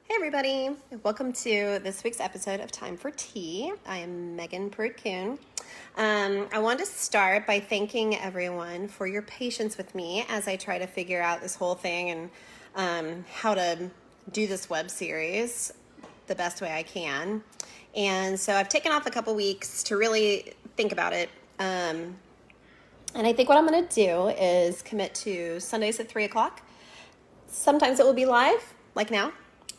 Hey everybody, welcome to this week's episode of Time for Tea. I am Megan Pruitt-Kuhn. I want to start by thanking everyone for your patience with me as I try to figure out this whole thing and how to do this web series the best way I can. And so I've taken off a couple weeks to really think about it. And I think what I'm going to do is commit to Sundays at 3 o'clock. Sometimes it will be live, like now.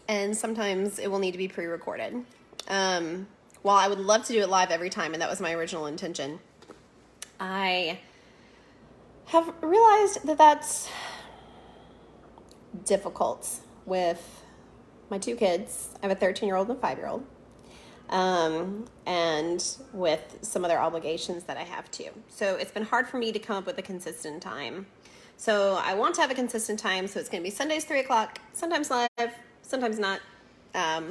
And sometimes it will need to be pre-recorded. While I would love to do it live every time, and that was my original intention, I have realized that that's difficult with my two kids. I have a 13-year-old and a 5-year-old, and with some other obligations that I have too. So it's been hard for me to come up with a consistent time. So I want to have a consistent time, so it's going to be Sundays, 3 o'clock, sometimes live, sometimes not.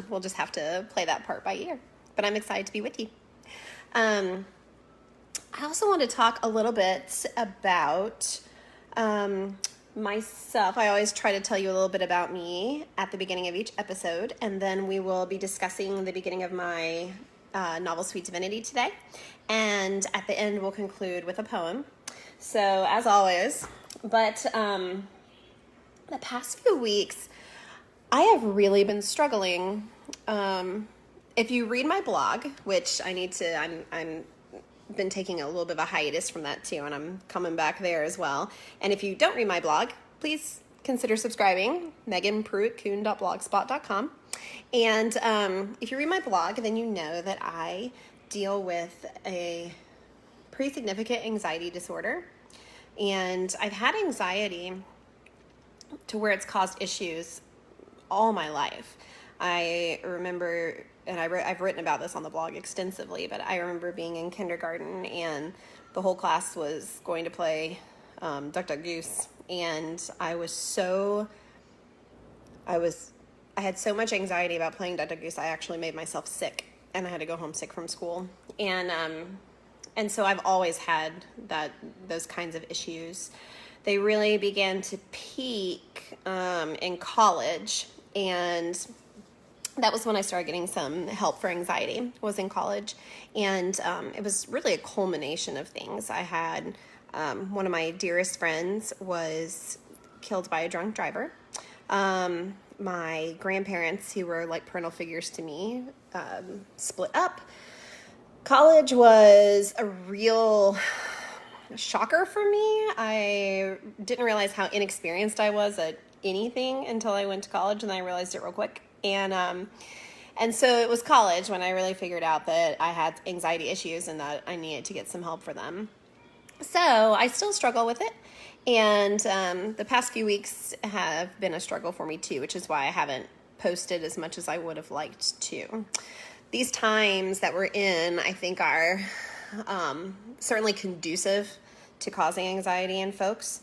We'll just have to play that part by ear. But I'm excited to be with you. I also want to talk a little bit about myself. I always try to tell you a little bit about me at the beginning of each episode, and then we will be discussing the beginning of my novel, Sweet Divinity, today. And at the end, we'll conclude with a poem. So, as always, but the past few weeks, I have really been struggling. If you read my blog, which I'm been taking a little bit of a hiatus from that too, and I'm coming back there as well. And if you don't read my blog, please consider subscribing, meganpruittkuhn.blogspot.com. And if you read my blog, then you know that I deal with a pretty significant anxiety disorder. And I've had anxiety to where it's caused issues all my life. I remember, and I've written about this on the blog extensively, but I remember being in kindergarten and the whole class was going to play Duck, Duck, Goose, and I had so much anxiety about playing Duck, Duck, Goose, I actually made myself sick, and I had to go home sick from school, and so I've always had those kinds of issues. They really began to peak in college, and that was when I started getting some help for anxiety, was in college. And it was really a culmination of things. I had one of my dearest friends was killed by a drunk driver. My grandparents, who were like parental figures to me, split up. College was a real shocker for me. I didn't realize how inexperienced I was at anything until I went to college, and I realized it real quick. And so it was college when I really figured out that I had anxiety issues and that I needed to get some help for them. So I still struggle with it, and the past few weeks have been a struggle for me too, which is why I haven't posted as much as I would have liked to. These times that we're in, I think, are certainly conducive to causing anxiety in folks.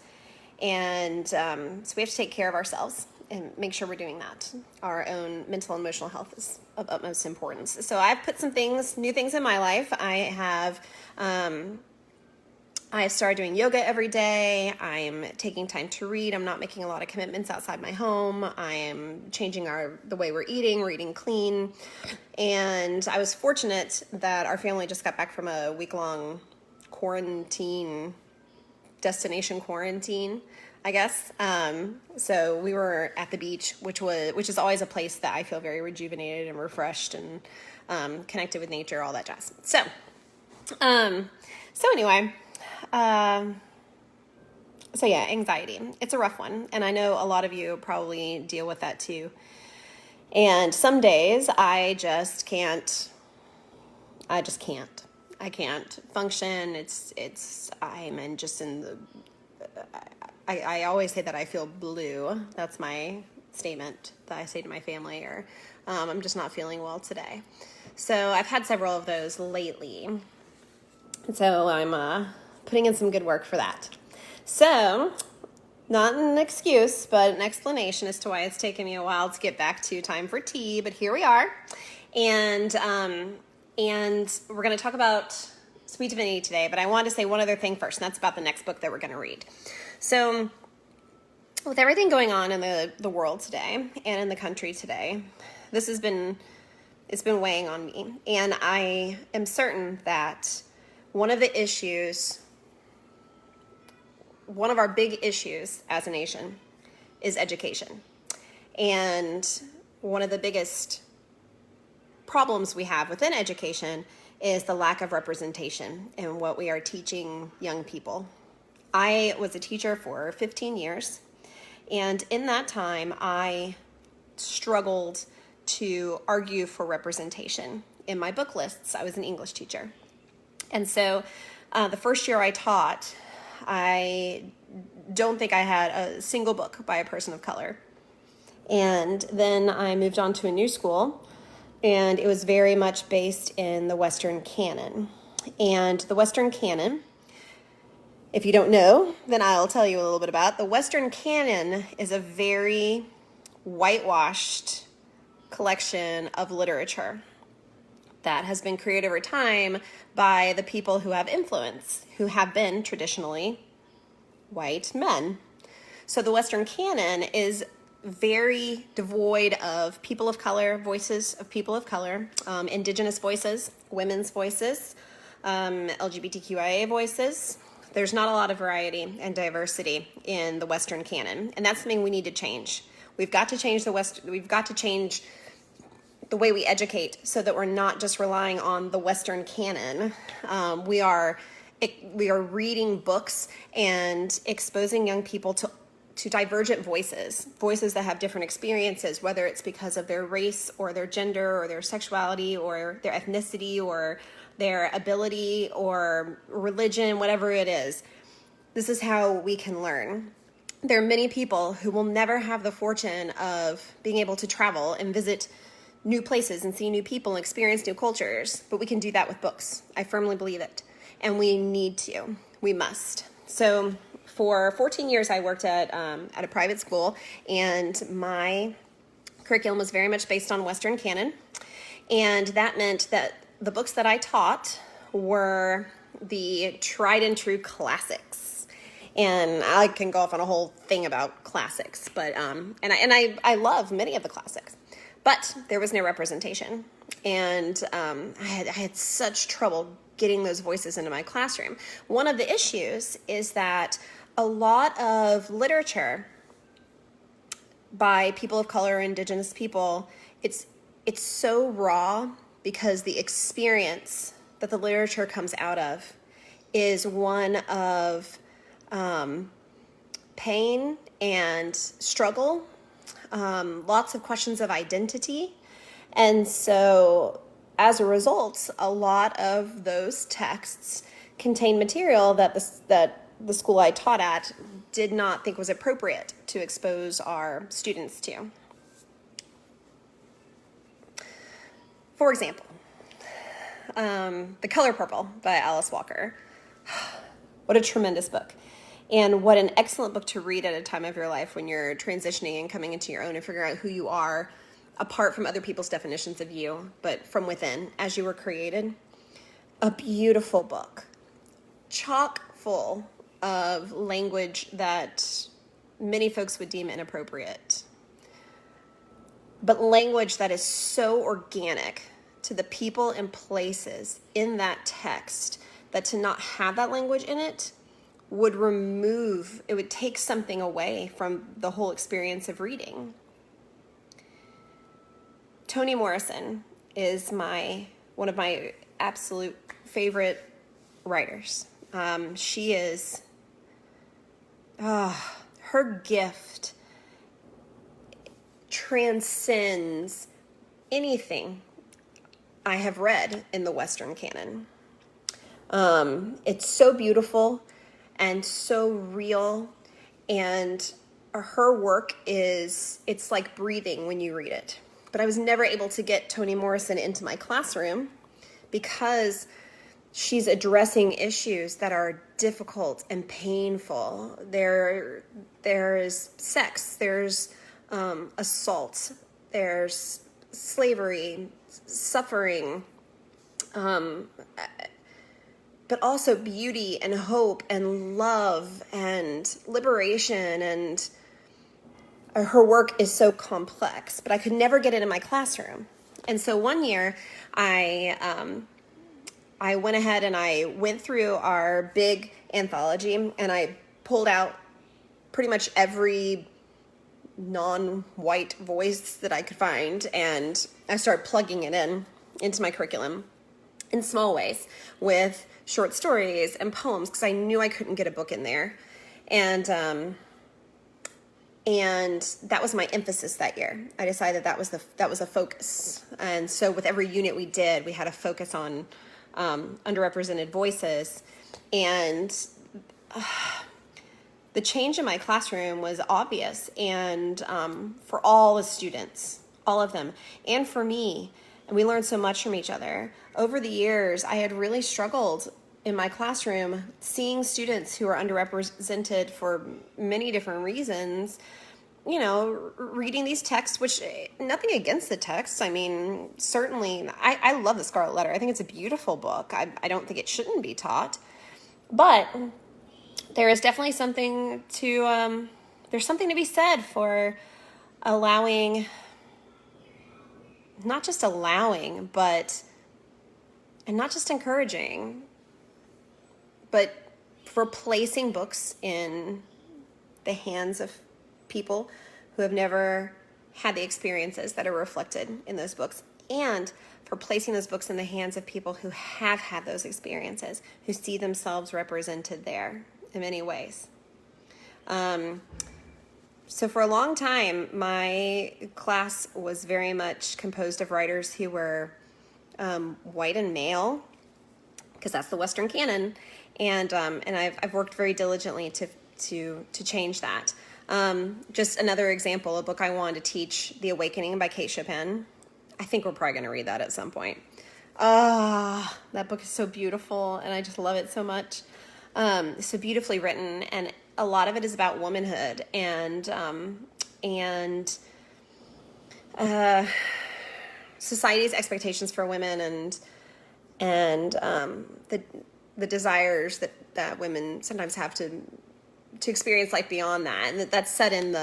And so we have to take care of ourselves and make sure we're doing that. Our own mental and emotional health is of utmost importance. So I've put some new things in my life. I started doing yoga every day. I'm taking time to read. I'm not making a lot of commitments outside my home. I am changing the way we're eating clean. And I was fortunate that our family just got back from a week-long destination quarantine, I guess. So we were at the beach, which is always a place that I feel very rejuvenated and refreshed and connected with nature, all that jazz. So anyway, so yeah, anxiety. It's a rough one, and I know a lot of you probably deal with that too. And some days I can't function. I always say that I feel blue. That's my statement that I say to my family, or I'm just not feeling well today. So I've had several of those lately. So I'm putting in some good work for that. So, not an excuse, but an explanation as to why it's taken me a while to get back to Time for Tea, but here we are. And we're going to talk about Sweet Divinity today, but I wanted to say one other thing first, and that's about the next book that we're going to read. So with everything going on in the world today and in the country today, it's been weighing on me. And I am certain that one of our big issues as a nation is education. And one of the biggest problems we have within education is the lack of representation in what we are teaching young people. I was a teacher for 15 years, and in that time, I struggled to argue for representation in my book lists. I was an English teacher. And so the first year I taught, I don't think I had a single book by a person of color. And then I moved on to a new school, and it was very much based in the Western canon. And the Western canon, if you don't know, then I'll tell you a little bit about. The Western canon is a very whitewashed collection of literature that has been created over time by the people who have influence, who have been traditionally white men. So the Western canon is very devoid of people of color, voices of people of color, indigenous voices, women's voices, LGBTQIA voices. There's not a lot of variety and diversity in the Western canon, and that's something we need to change. We've got to change we've got to change the way we educate so that we're not just relying on the Western canon. We are reading books and exposing young people to divergent voices that have different experiences, whether it's because of their race or their gender or their sexuality or their ethnicity or their ability or religion, whatever it is. This is how we can learn. There are many people who will never have the fortune of being able to travel and visit new places and see new people and experience new cultures, but we can do that with books. I firmly believe it. And we need to. We must. So for 14 years, I worked at a private school, and my curriculum was very much based on Western canon. And that meant that the books that I taught were the tried and true classics. And I can go off on a whole thing about classics, but I love many of the classics, but there was no representation, and I had such trouble getting those voices into my classroom. One of the issues is that a lot of literature by people of color, indigenous people, it's so raw because the experience that the literature comes out of is one of pain and struggle, lots of questions of identity. And so as a result, a lot of those texts contain material that the school I taught at did not think was appropriate to expose our students to. For example, The Color Purple by Alice Walker. What a tremendous book. And what an excellent book to read at a time of your life when you're transitioning and coming into your own and figuring out who you are apart from other people's definitions of you, but from within, as you were created. A beautiful book, chock full of language that many folks would deem inappropriate, but language that is so organic to the people and places in that text that to not have that language in it would take something away from the whole experience of reading. Toni Morrison is one of my absolute favorite writers. She is, her gift transcends anything I have read in the Western canon. It's so beautiful and so real, and her work it's like breathing when you read it. But I was never able to get Toni Morrison into my classroom because she's addressing issues that are difficult and painful. There's sex, there's assault, there's slavery, suffering, but also beauty and hope and love and liberation and her work is so complex, but I could never get it in my classroom. And so one year I went ahead and I went through our big anthology and I pulled out pretty much every non-white voice that I could find, and I started plugging it into my curriculum in small ways with short stories and poems, because I knew I couldn't get a book in there. And that was my emphasis that year. I decided that was a focus. And so with every unit we did, we had a focus on underrepresented voices. And the change in my classroom was obvious, and for all the students, all of them, and for me. And we learned so much from each other. Over the years, I had really struggled in my classroom seeing students who are underrepresented for many different reasons, you know, reading these texts, which, nothing against the texts. I mean, certainly, I love The Scarlet Letter. I think it's a beautiful book. I don't think it shouldn't be taught. But there is definitely something to, there's something to be said for allowing, not just allowing, and not just encouraging, but for placing books in the hands of people who have never had the experiences that are reflected in those books, and for placing those books in the hands of people who have had those experiences, who see themselves represented there in many ways. So for a long time, my class was very much composed of writers who were white and male, because that's the Western canon, and I've worked very diligently to change that. Just another example, a book I wanted to teach, The Awakening by Kate Chopin. I think we're probably going to read that at some point. That book is so beautiful, and I just love it so much. It's so beautifully written, and a lot of it is about womanhood and society's expectations for women, and the desires that women sometimes have to experience life beyond that. And that's set in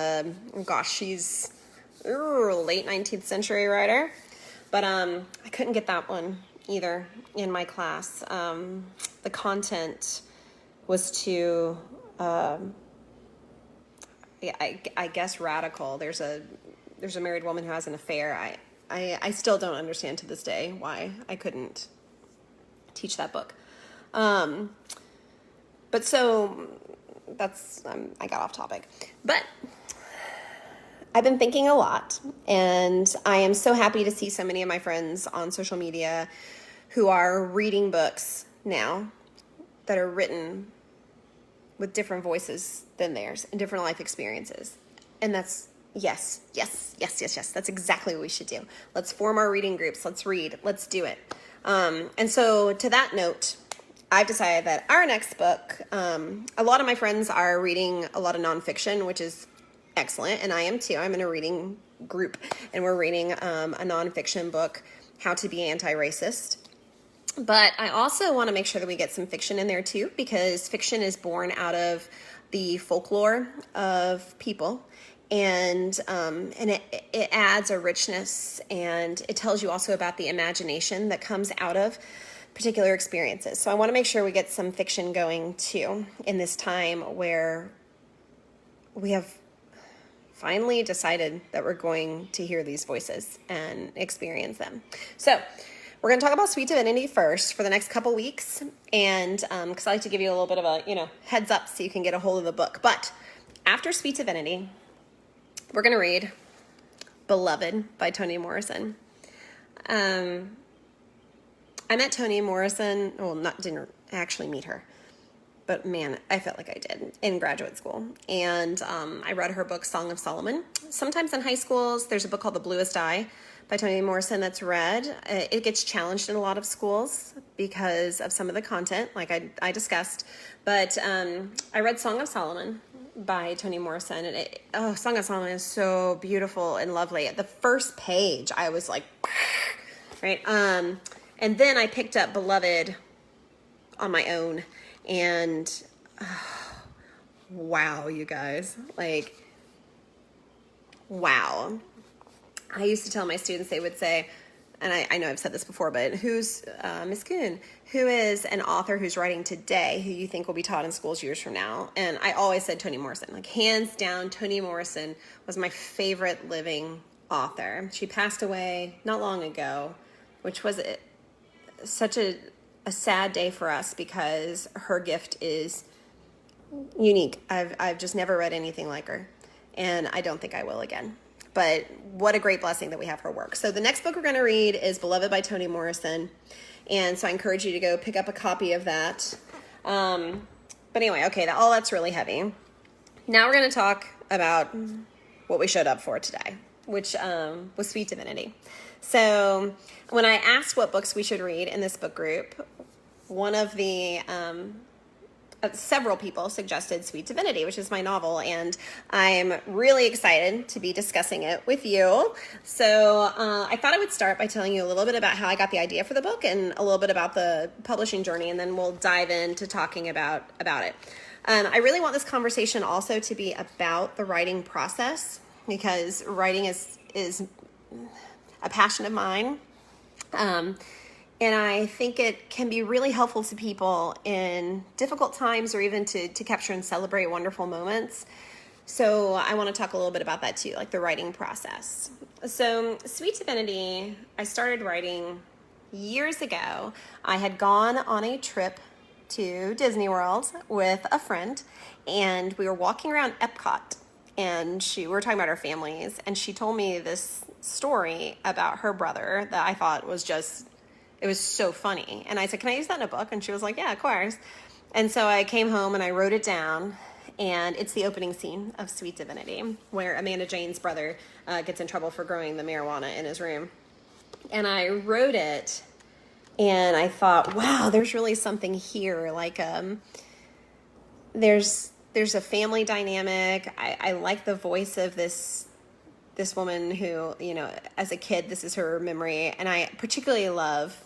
she's late 19th century writer, but I couldn't get that one either in my class. The content was too, I guess, radical. There's a married woman who has an affair. I still don't understand to this day why I couldn't teach that book. But so that's, I got off topic. But I've been thinking a lot, and I am so happy to see so many of my friends on social media who are reading books now that are written with different voices than theirs and different life experiences. And that's, yes. That's exactly what we should do. Let's form our reading groups. Let's read. Let's do it. And so to that note, I've decided that our next book, a lot of my friends are reading a lot of nonfiction, which is excellent, and I am too. I'm in a reading group, and we're reading a nonfiction book, How to Be Anti-Racist. But I also want to make sure that we get some fiction in there too, because fiction is born out of the folklore of people, and it adds a richness, and it tells you also about the imagination that comes out of particular experiences. So I want to make sure we get some fiction going too in this time where we have finally decided that we're going to hear these voices and experience them. So we're going to talk about Sweet Divinity first for the next couple weeks, and because I like to give you a little bit of a heads up so you can get a hold of the book. But after Sweet Divinity, we're going to read Beloved by Toni Morrison. I met Toni Morrison, didn't actually meet her, but man, I felt like I did in graduate school. And I read her book, Song of Solomon. Sometimes in high schools, there's a book called The Bluest Eye by Toni Morrison that's read. It gets challenged in a lot of schools because of some of the content, like I discussed. But I read Song of Solomon by Toni Morrison, and Song of Solomon is so beautiful and lovely. At the first page, I was like, right? And then I picked up Beloved on my own, and wow, you guys, like, wow. I used to tell my students, they would say, and I know I've said this before, but who's, Miss Kuhn, who is an author who's writing today who you think will be taught in schools years from now? And I always said Toni Morrison. Like, hands down, Toni Morrison was my favorite living author. She passed away not long ago, which was such a sad day for us because her gift is unique. I've just never read anything like her, and I don't think I will again. But what a great blessing that we have her work. So the next book we're going to read is Beloved by Toni Morrison. And so I encourage you to go pick up a copy of that. But anyway, okay, that's really heavy. Now we're going to talk about what we showed up for today, which was Sweet Divinity. So when I asked what books we should read in this book group, one of the several people suggested Sweet Divinity, which is my novel, and I'm really excited to be discussing it with you. So I thought I would start by telling you a little bit about how I got the idea for the book and a little bit about the publishing journey, and then we'll dive into talking about it. I really want this conversation also to be about the writing process, because writing is a passion of mine. And I think it can be really helpful to people in difficult times, or even to capture and celebrate wonderful moments. So I want to talk a little bit about that too, like the writing process. So Sweet Divinity, I started writing years ago. I had gone on a trip to Disney World with a friend, and we were walking around Epcot, and we were talking about our families, and she told me this story about her brother that I thought was it was so funny. And I said, can I use that in a book? And she was like, yeah, of course. And so I came home and I wrote it down, and it's the opening scene of Sweet Divinity, where Amanda Jane's brother gets in trouble for growing the marijuana in his room. And I wrote it, and I thought, wow, there's really something here. Like, there's a family dynamic. I like the voice of this woman who, as a kid, this is her memory. And I particularly love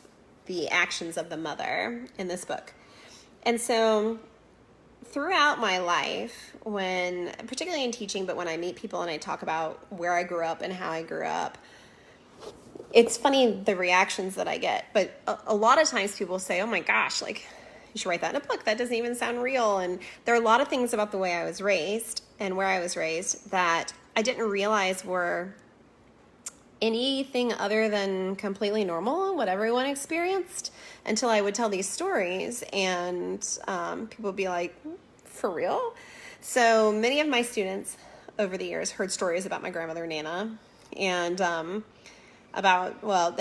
the actions of the mother in this book. And so throughout my life, particularly in teaching, but when I meet people and I talk about where I grew up and how I grew up, it's funny the reactions that I get. But a lot of times people say, oh my gosh, like, you should write that in a book. That doesn't even sound real. And there are a lot of things about the way I was raised and where I was raised that I didn't realize were anything other than completely normal, what everyone experienced, until I would tell these stories, and people would be like, for real? So many of my students over the years heard stories about my grandmother Nana, and they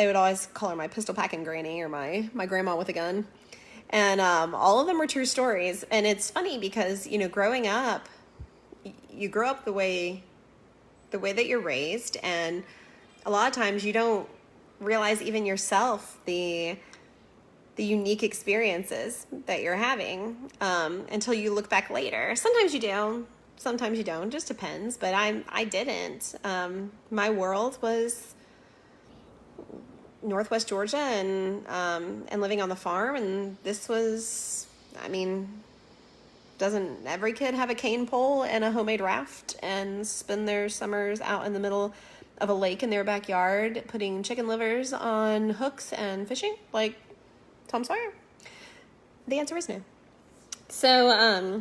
would always call her my pistol packing granny, or my grandma with a gun. And all of them were true stories. And it's funny because, growing up, you grow up the way that you're raised, and a lot of times you don't realize even yourself the unique experiences that you're having until you look back later. Sometimes you do, sometimes you don't, just depends. But I didn't. My world was Northwest Georgia and living on the farm, and this was, doesn't every kid have a cane pole and a homemade raft and spend their summers out in the middle of a lake in their backyard putting chicken livers on hooks and fishing like Tom Sawyer? The answer is no. So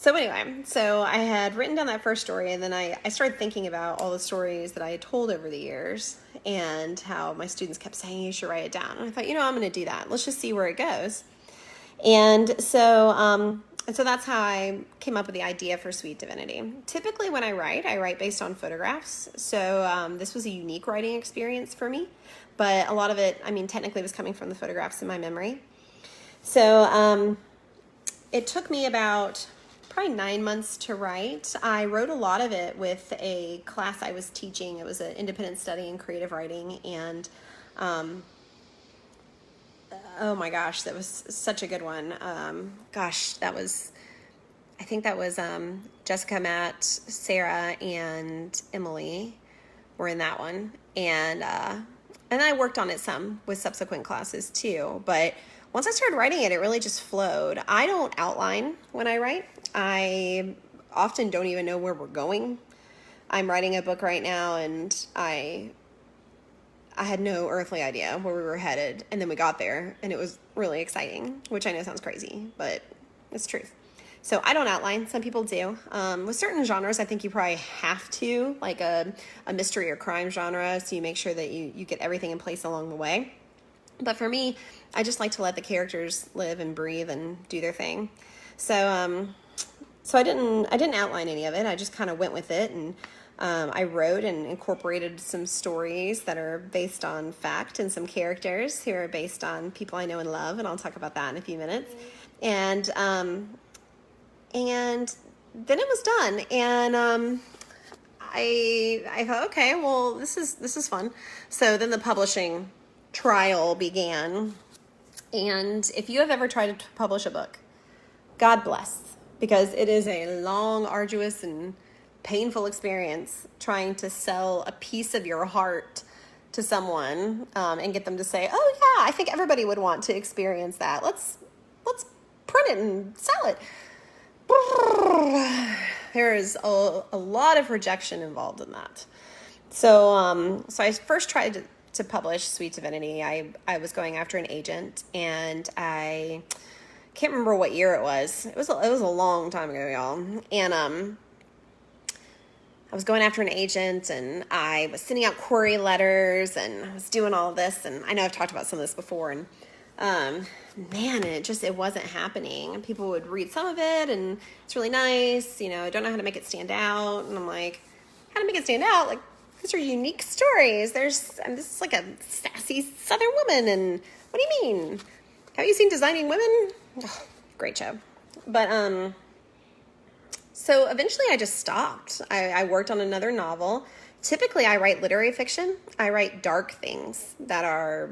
anyway, I had written down that first story, and then I started thinking about all the stories that I had told over the years and how my students kept saying, you should write it down. And I thought, I'm going to do that. Let's just see where it goes. And so that's how I came up with the idea for Sweet Divinity. Typically when I write based on photographs. So this was a unique writing experience for me, but a lot of it, technically was coming from the photographs in my memory. So it took me about probably 9 months to write. I wrote a lot of it with a class I was teaching. It was an independent study in creative writing, and oh my gosh, that was such a good one. I think that was Jessica, Matt, Sarah, and Emily were in that one. And I worked on it some with subsequent classes too. But once I started writing it, it really just flowed. I don't outline when I write. I often don't even know where we're going. I'm writing a book right now, and I had no earthly idea where we were headed, and then we got there, and it was really exciting, which I know sounds crazy, but it's truth. So I don't outline. Some people do. With certain genres, I think you probably have to, like a mystery or crime genre, so you make sure that you get everything in place along the way. But for me, I just like to let the characters live and breathe and do their thing. So I didn't outline any of it. I just kind of went with it, and I wrote and incorporated some stories that are based on fact and some characters who are based on people I know and love, and I'll talk about that in a few minutes. And then it was done, and I thought, okay, well, this is fun. So then the publishing trial began, and if you have ever tried to publish a book, God bless, because it is a long, arduous, and painful experience trying to sell a piece of your heart to someone and get them to say, oh yeah, I think everybody would want to experience that. Let's print it and sell it. There is a lot of rejection involved in that. So I first tried to publish Sweet Divinity. I was going after an agent, and I can't remember what year it was. It was a long time ago, y'all. And I was going after an agent, and I was sending out query letters, and I was doing all of this. And I know I've talked about some of this before, and man, it wasn't happening. People would read some of it, and it's really nice. I don't know how to make it stand out. And I'm like, how to make it stand out? Like, these are unique stories. This is like a sassy Southern woman, and what do you mean? Have you seen Designing Women? Oh, great show. But so eventually I just stopped. I worked on another novel. Typically I write literary fiction. I write dark things that are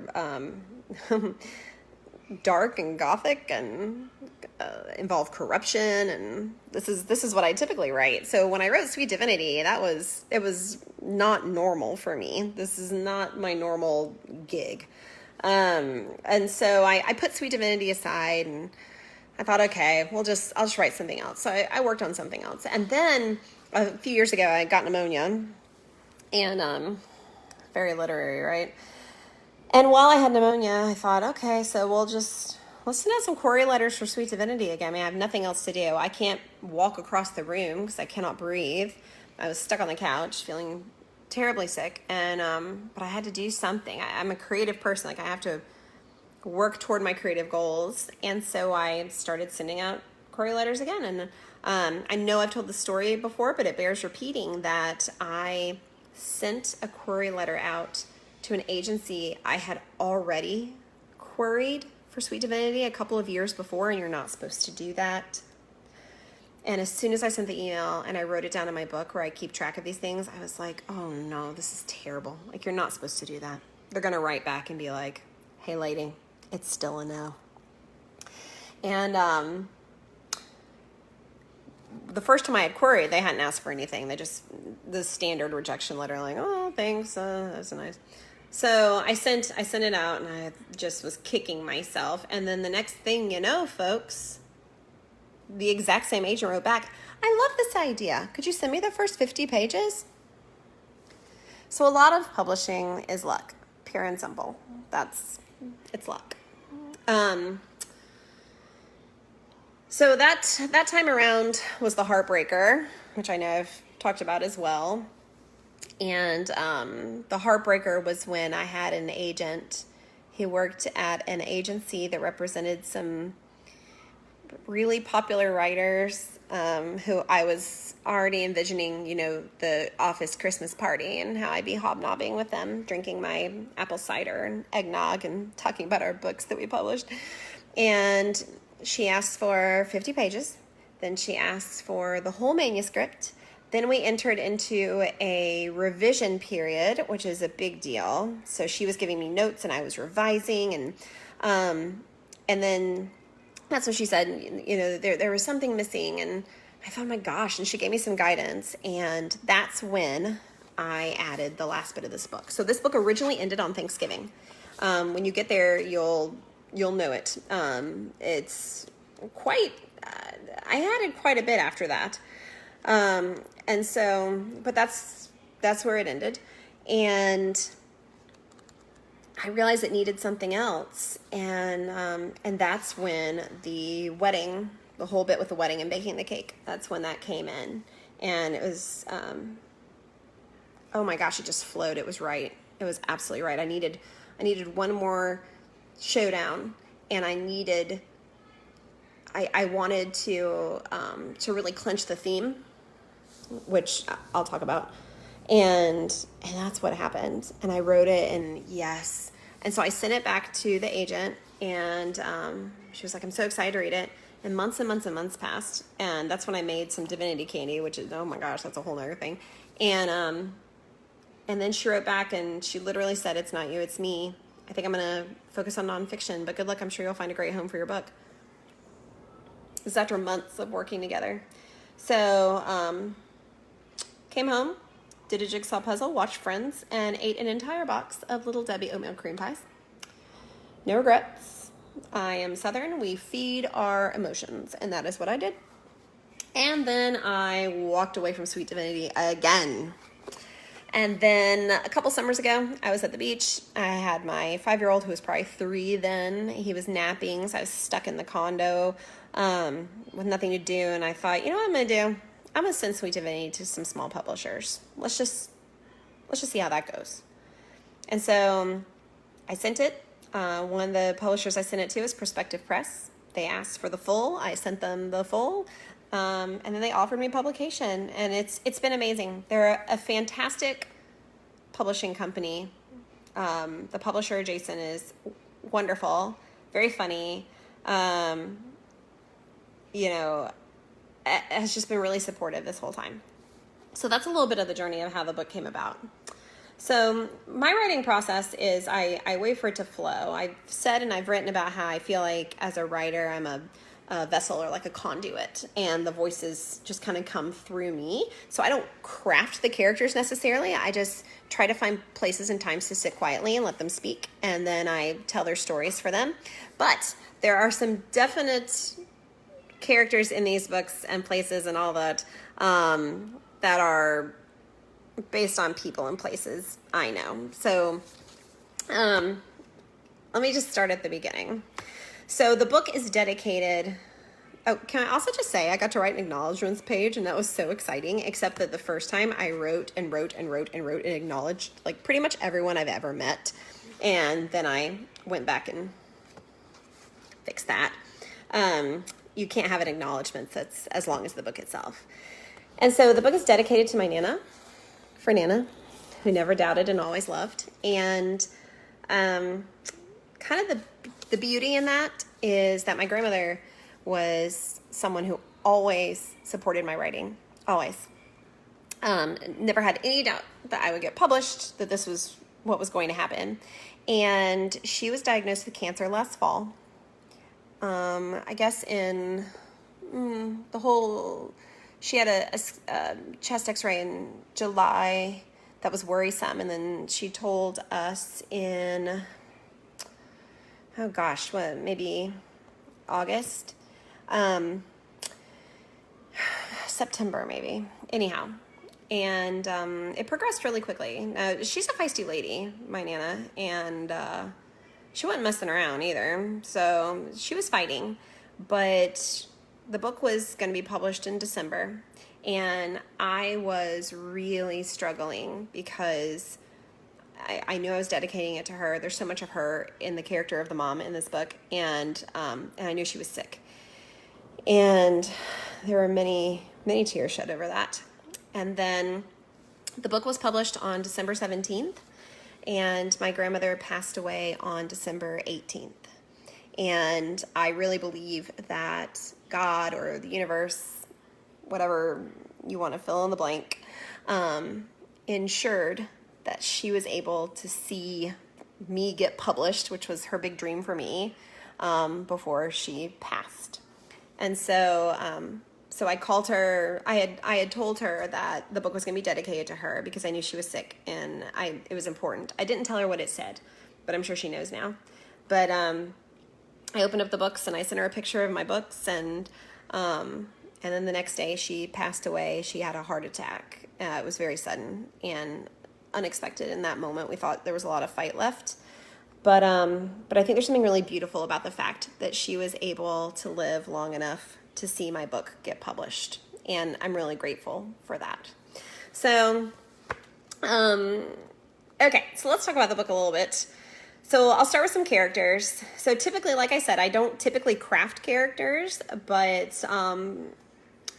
dark and gothic and involve corruption, and this is what I typically write. So when I wrote Sweet Divinity, it was not normal for me. This is not my normal gig. And so I put Sweet Divinity aside, and I thought, okay, I'll just write something else. So I worked on something else. And then a few years ago, I got pneumonia, and very literary, right? And while I had pneumonia, I thought, okay, so let's send out some query letters for Sweet Divinity again. I mean, I have nothing else to do. I can't walk across the room because I cannot breathe. I was stuck on the couch feeling terribly sick, and but I had to do something. I'm a creative person. Like, I have to work toward my creative goals, and so I started sending out query letters again. And I know I've told the story before, but it bears repeating that I sent a query letter out to an agency I had already queried for Sweet Divinity a couple of years before, and you're not supposed to do that. And as soon as I sent the email and I wrote it down in my book where I keep track of these things, I was like, oh no, this is terrible. Like, you're not supposed to do that. They're going to write back and be like, hey lady, it's still a no. And the first time I had queried, they hadn't asked for anything. They just, the standard rejection letter, like, oh, thanks, that's nice. So I sent it out, and I just was kicking myself. And then the next thing you know, folks, the exact same agent wrote back, I love this idea. Could you send me the first 50 pages? So a lot of publishing is luck, pure and simple. It's luck. So that time around was the heartbreaker, which I know I've talked about as well. And the heartbreaker was when I had an agent who worked at an agency that represented some really popular writers who I was already envisioning, the office Christmas party and how I'd be hobnobbing with them, drinking my apple cider and eggnog and talking about our books that we published. And she asked for 50 pages. Then she asked for the whole manuscript. Then we entered into a revision period, which is a big deal. So she was giving me notes and I was revising, and then that's when she said, there was something missing, and I thought, oh my gosh, and she gave me some guidance, and that's when I added the last bit of this book. So this book originally ended on Thanksgiving. When you get there, you'll know it. It's quite, I added quite a bit after that. And so, but that's where it ended. And I realized it needed something else. And that's when the wedding, the whole bit with the wedding and baking the cake, that's when that came in. And it was, oh my gosh, it just flowed. It was right. It was absolutely right. I needed one more showdown, and I wanted to really clinch the theme, which I'll talk about. And that's what happened. And I wrote it, and yes. And so I sent it back to the agent, and she was like, I'm so excited to read it. And months and months and months passed. And that's when I made some Divinity candy, which is, oh my gosh, that's a whole nother thing. And then she wrote back, and she literally said, it's not you, it's me. I think I'm going to focus on nonfiction, but good luck. I'm sure you'll find a great home for your book. This is after months of working together. So, came home, did a jigsaw puzzle, watched Friends, and ate an entire box of Little Debbie oatmeal cream pies. No regrets. I am Southern. We feed our emotions, and that is what I did. And then I walked away from Sweet Divinity again. And then a couple summers ago, I was at the beach. I had my 5-year-old, who was probably 3 then. He was napping, so I was stuck in the condo with nothing to do. And I thought, you know what I'm going to do? I'm going to send Sweet Divinity to some small publishers. Let's just see how that goes. And so I sent it. One of the publishers I sent it to is Perspective Press. They asked for the full. I sent them the full. And then they offered me publication, and it's been amazing. They're a fantastic publishing company. The publisher, Jason, is wonderful, very funny. Has just been really supportive this whole time. So that's a little bit of the journey of how the book came about. So my writing process is I wait for it to flow. I've said and I've written about how I feel like as a writer, I'm a vessel or like a conduit, and the voices just kind of come through me. So I don't craft the characters necessarily. I just try to find places and times to sit quietly and let them speak, and then I tell their stories for them. But there are some definite characters in these books and places and all that that are based on people and places I know. So let me just start at the beginning. So the book is dedicated. Oh, can I also just say I got to write an acknowledgements page, and that was so exciting, except that the first time I wrote and acknowledged like pretty much everyone I've ever met. And then I went back and fixed that. You can't have an acknowledgement that's as long as the book itself. And so the book is dedicated to my Nana, for Nana, who never doubted and always loved. And kind of the beauty in that is that my grandmother was someone who always supported my writing, always. Never had any doubt that I would get published, that this was what was going to happen. And she was diagnosed with cancer last fall. I guess in she had a chest x-ray in July that was worrisome. And then she told us in, maybe August, September maybe, anyhow. And it progressed really quickly. She's a feisty lady, my Nana, and she wasn't messing around either. So she was fighting, but the book was going to be published in December, and I was really struggling because I knew I was dedicating it to her. There's so much of her in the character of the mom in this book, and I knew she was sick. And there were many, many tears shed over that. And then the book was published on December 17th, and my grandmother passed away on December 18th. And I really believe that God or the universe, whatever you want to fill in the blank, ensured that she was able to see me get published, which was her big dream for me, before she passed. And so I called her. I had told her that the book was going to be dedicated to her because I knew she was sick, and it was important. I didn't tell her what it said, but I'm sure she knows now. But I opened up the books, and I sent her a picture of my books, and And then the next day she passed away. She had a heart attack. It was very sudden and unexpected in that moment. We thought there was a lot of fight left. But I think there's something really beautiful about the fact that she was able to live long enough to see my book get published. And I'm really grateful for that. So, okay, so let's talk about the book a little bit. So I'll start with some characters. So typically, like I said, I don't typically craft characters, but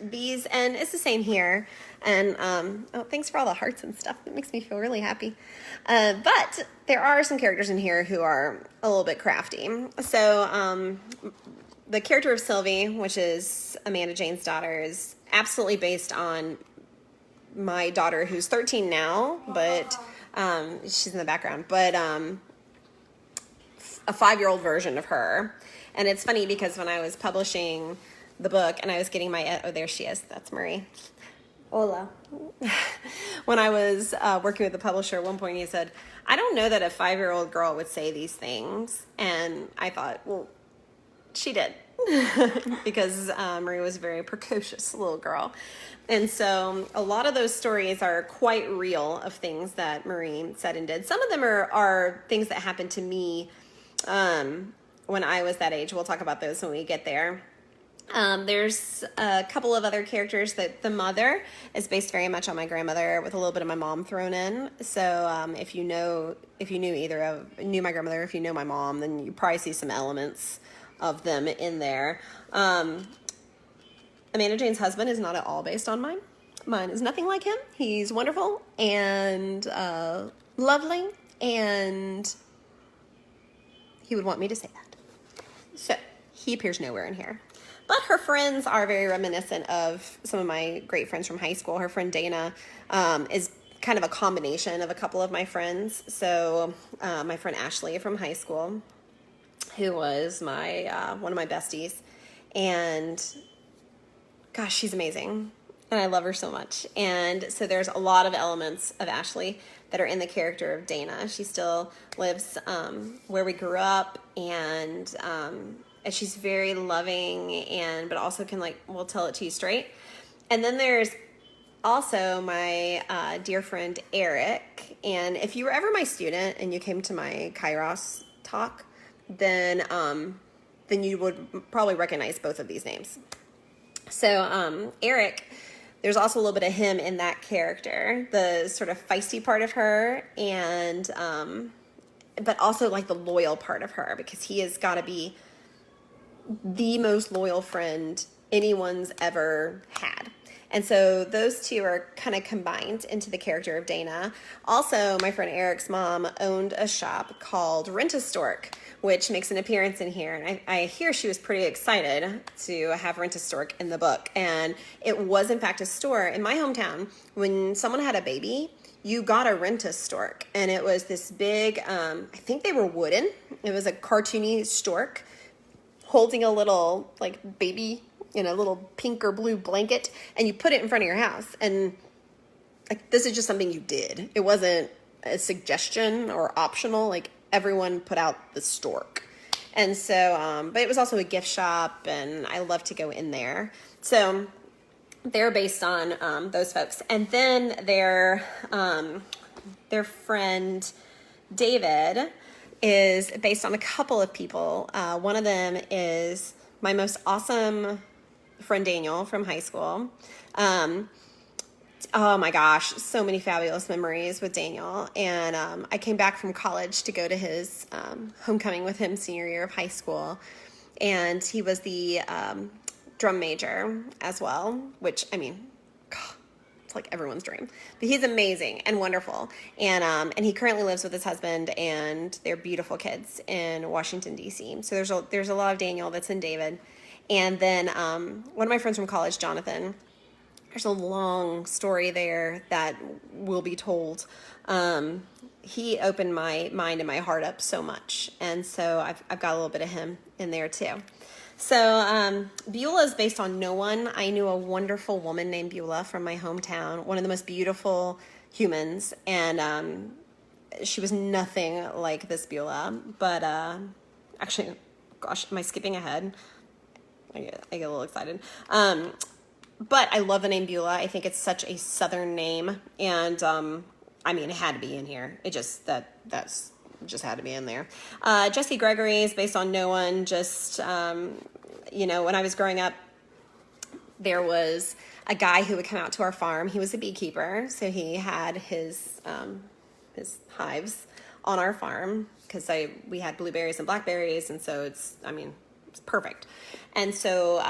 these, and it's the same here. And oh, thanks for all the hearts and stuff. It makes me feel really happy. But there are some characters in here who are a little bit crafty. So the character of Sylvie, which is Amanda Jane's daughter, is absolutely based on my daughter, who's 13 now, but she's in the background, but a 5-year-old version of her. And it's funny because when I was publishing the book and I was getting my, oh, there she is. That's Marie. Hola. When I was working with the publisher, at one point he said, I don't know that a 5-year-old girl would say these things. And I thought, well, she did. Because Marie was a very precocious little girl. And so a lot of those stories are quite real of things that Marie said and did. Some of them are things that happened to me when I was that age. We'll talk about those when we get there. There's a couple of other characters that the mother is based very much on my grandmother with a little bit of my mom thrown in. So if you knew my grandmother, if you know my mom, then you probably see some elements of them in there. Amanda Jane's husband is not at all based on mine. Mine is nothing like him. He's wonderful and lovely, and he would want me to say that. So he appears nowhere in here. But her friends are very reminiscent of some of my great friends from high school. Her friend Dana is kind of a combination of a couple of my friends. So my friend Ashley from high school, who was my one of my besties, and gosh, she's amazing, and I love her so much. And so there's a lot of elements of Ashley that are in the character of Dana. She still lives where we grew up, and she's very loving, but also can will tell it to you straight. And then there's also my dear friend Eric. And if you were ever my student and you came to my Kairos talk, then you would probably recognize both of these names. So Eric, there's also a little bit of him in that character, the sort of feisty part of her, and but also the loyal part of her, because he has got to be the most loyal friend anyone's ever had. And so those two are kind of combined into the character of Dana. Also, my friend Eric's mom owned a shop called Rent-A-Stork, which makes an appearance in here. And I hear she was pretty excited to have Rent-A-Stork in the book. And it was, in fact, a store in my hometown. When someone had a baby, you got a Rent-A-Stork. And it was this big, I think they were wooden. It was a cartoony stork holding a little baby in a little pink or blue blanket, and you put it in front of your house. And this is just something you did. It wasn't a suggestion or optional. Everyone put out the stork. And so, but it was also a gift shop, and I love to go in there. So they're based on those folks. And then their friend David is based on a couple of people. One of them is my most awesome friend Daniel from high school. Oh my gosh, so many fabulous memories with Daniel. And I came back from college to go to his homecoming with him senior year of high school. And he was the drum major as well, which, I mean, God, it's everyone's dream. But he's amazing and wonderful. And he currently lives with his husband and their beautiful kids in Washington, D.C. So there's a lot of Daniel that's in David. And then one of my friends from college, Jonathan, there's a long story there that will be told. He opened my mind and my heart up so much. And so I've got a little bit of him in there too. So Beulah is based on no one. I knew a wonderful woman named Beulah from my hometown, one of the most beautiful humans. And she was nothing like this Beulah. But actually, gosh, am I skipping ahead? I get a little excited. but I love the name Beulah. I think it's such a Southern name, and I mean, it had to be in here. It just that's just had to be in there. Jesse Gregory is based on no one. Just when I was growing up, there was a guy who would come out to our farm. He was a beekeeper, so he had his hives on our farm because we had blueberries and blackberries, and so it's perfect. And so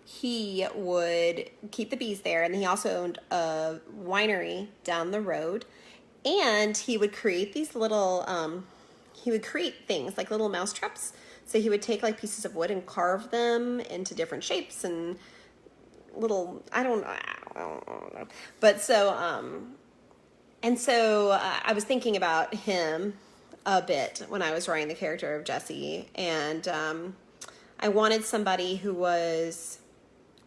he would keep the bees there, and he also owned a winery down the road, and he would create these little things like little mouse traps. So he would take like pieces of wood and carve them into different shapes and little, I don't know. But so I was thinking about him a bit when I was writing the character of Jesse, and I wanted somebody who was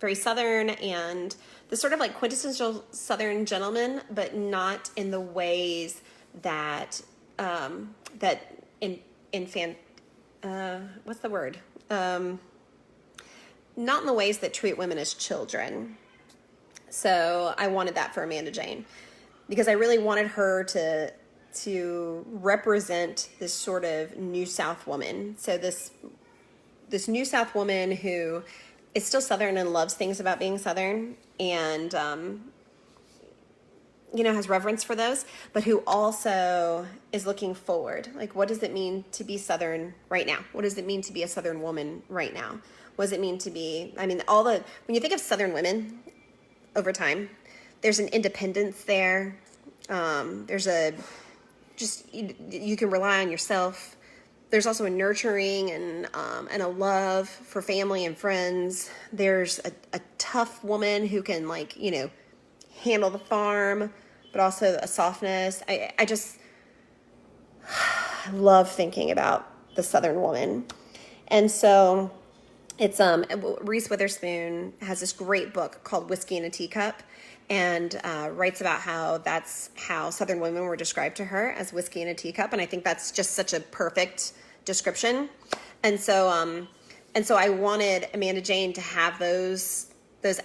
very Southern and the sort of like quintessential Southern gentleman, but not in the ways that what's the word? Not in the ways that treat women as children. So I wanted that for Amanda Jane because I really wanted her to represent this sort of New South woman. So this New South woman who is still Southern and loves things about being Southern and, has reverence for those, but who also is looking forward. Like, what does it mean to be Southern right now? What does it mean to be a Southern woman right now? What does it mean to be, when you think of Southern women over time, there's an independence there. There's you can rely on yourself. There's also a nurturing and a love for family and friends. There's a tough woman who can handle the farm, but also a softness. I just love thinking about the Southern woman. And so it's Reese Witherspoon has this great book called Whiskey in a Teacup, and writes about how that's how Southern women were described to her, as whiskey in a teacup. And I think that's just such a perfect description. And so I wanted Amanda Jane to have those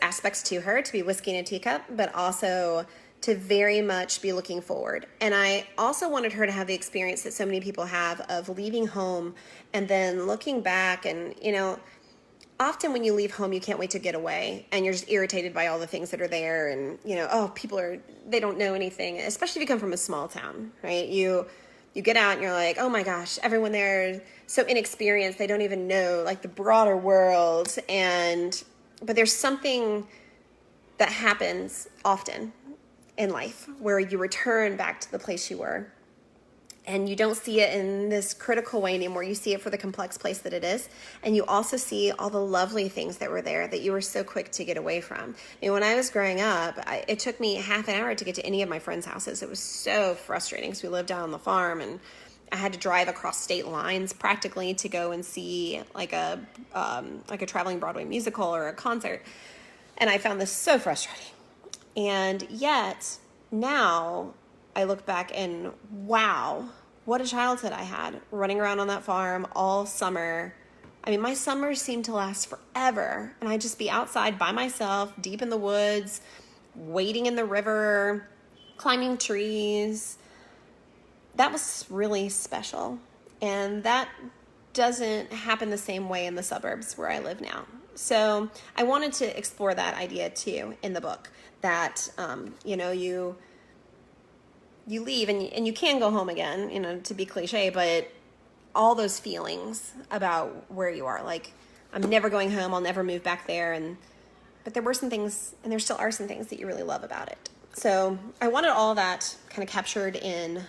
aspects to her, to be whiskey in a teacup, but also to very much be looking forward. And I also wanted her to have the experience that so many people have of leaving home and then looking back and, often when you leave home, you can't wait to get away, and you're just irritated by all the things that are there, and they don't know anything, especially if you come from a small town, right? You get out and you're like, oh my gosh, everyone there is so inexperienced, they don't even know like the broader world, but there's something that happens often in life where you return back to the place you were. And you don't see it in this critical way anymore. You see it for the complex place that it is. And you also see all the lovely things that were there that you were so quick to get away from. When I was growing up, it took me half an hour to get to any of my friends' houses. It was so frustrating because we lived down on the farm, and I had to drive across state lines practically to go and see like a traveling Broadway musical or a concert. And I found this so frustrating. And yet now I look back and wow, what a childhood I had, running around on that farm all summer. My summers seemed to last forever, and I'd just be outside by myself, deep in the woods, wading in the river, climbing trees. That was really special, and that doesn't happen the same way in the suburbs where I live now. So I wanted to explore that idea too in the book, that you leave and you can go home again, to be cliche, but all those feelings about where you are, like, I'm never going home, I'll never move back there. But there were some things, and there still are some things that you really love about it. So I wanted all that kind of captured in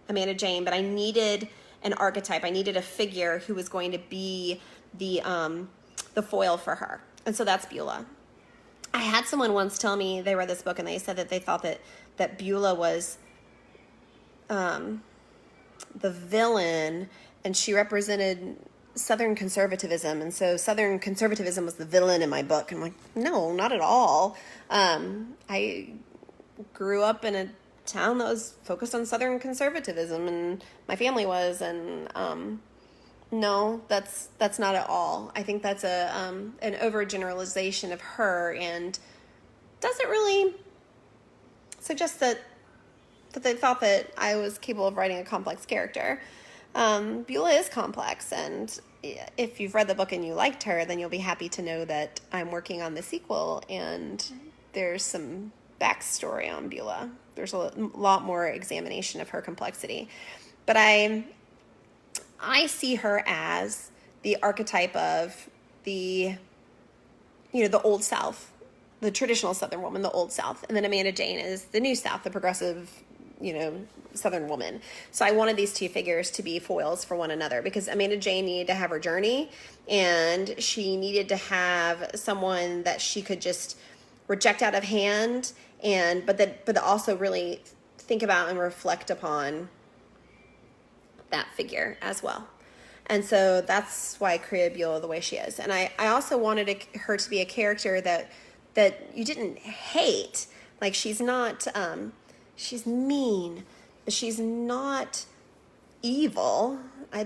Amanda Jane, but I needed an archetype. I needed a figure who was going to be the foil for her. And so that's Beulah. I had someone once tell me they read this book and they said that they thought that Beulah was the villain, and she represented Southern conservatism, and so Southern conservatism was the villain in my book. And I'm like, no, not at all. I grew up in a town that was focused on Southern conservatism, and my family was, and no, that's not at all. I think that's an overgeneralization of her, and doesn't really suggest that they thought that I was capable of writing a complex character. Beulah is complex, and if you've read the book and you liked her, then you'll be happy to know that I'm working on the sequel, and there's some backstory on Beulah. There's a lot more examination of her complexity. But I see her as the archetype of the Old South, the traditional Southern woman, the Old South. And then Amanda Jane is the New South, the progressive, Southern woman. So I wanted these two figures to be foils for one another, because Amanda Jane needed to have her journey, and she needed to have someone that she could just reject out of hand, but also really think about and reflect upon that figure as well. And so that's why I created Beulah the way she is. And I also wanted her to be a character that you didn't hate. Like, she's not, she's mean, but she's not evil. I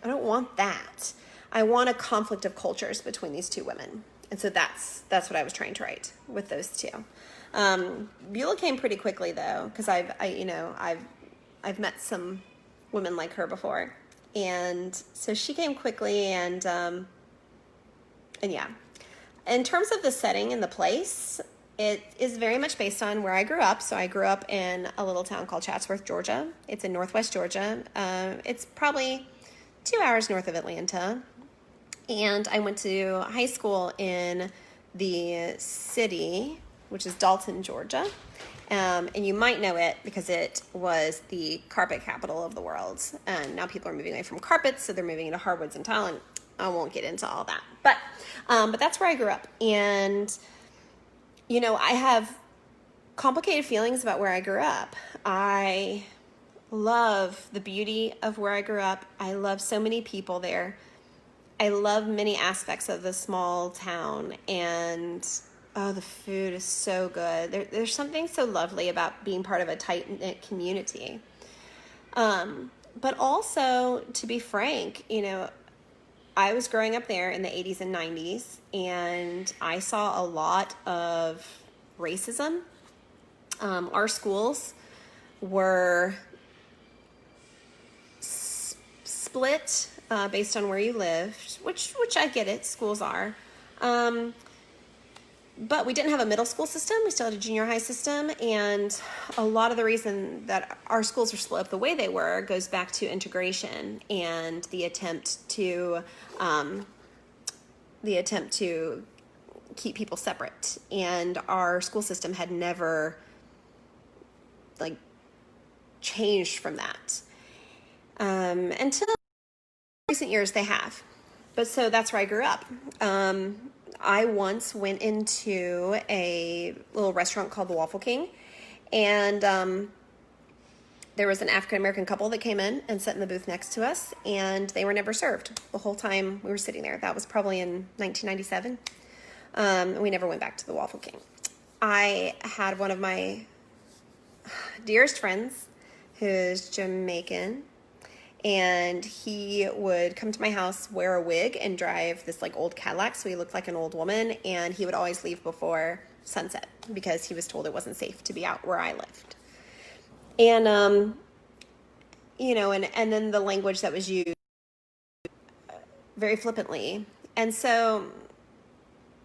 don't want that. I want a conflict of cultures between these two women. And so that's what I was trying to write with those two. Beulah came pretty quickly, though, because I've met some women like her before. And so she came quickly, and yeah. In terms of the setting and the place, it is very much based on where I grew up. So I grew up in a little town called Chatsworth, Georgia. It's in northwest Georgia. It's probably 2 hours north of Atlanta. And I went to high school in the city, which is Dalton, Georgia. And you might know it because it was the carpet capital of the world. And now people are moving away from carpets, so they're moving into hardwoods and tile. And I won't get into all that. But that's where I grew up. And, I have complicated feelings about where I grew up. I love the beauty of where I grew up. I love so many people there. I love many aspects of the small town, and the food is so good. There's something so lovely about being part of a tight-knit community. But also, to be frank, I was growing up there in the 80s and 90s, and I saw a lot of racism. Our schools were split based on where you lived, which I get it, schools are. But we didn't have a middle school system. We still had a junior high system. And a lot of the reason that our schools were split up the way they were goes back to integration and the attempt to keep people separate. And our school system had never changed from that. Until recent years they have. But so that's where I grew up. I once went into a little restaurant called the Waffle King, and there was an African-American couple that came in and sat in the booth next to us, and they were never served the whole time we were sitting there. That was probably in 1997. We never went back to the Waffle King. I had one of my dearest friends who's Jamaican, and he would come to my house, wear a wig, and drive this old Cadillac, so he looked like an old woman, and he would always leave before sunset because he was told it wasn't safe to be out where I lived. And, and then the language that was used very flippantly. And so,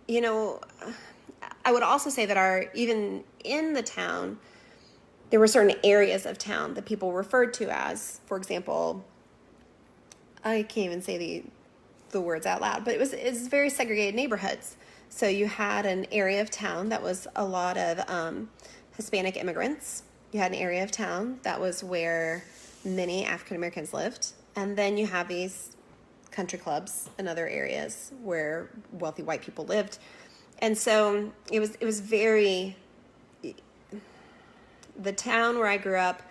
I would also say that even in the town, there were certain areas of town that people referred to as, for example, I can't even say the words out loud, but it was very segregated neighborhoods. So you had an area of town that was a lot of Hispanic immigrants. You had an area of town that was where many African Americans lived. And then you have these country clubs and other areas where wealthy white people lived. And so it was very... The town where I grew up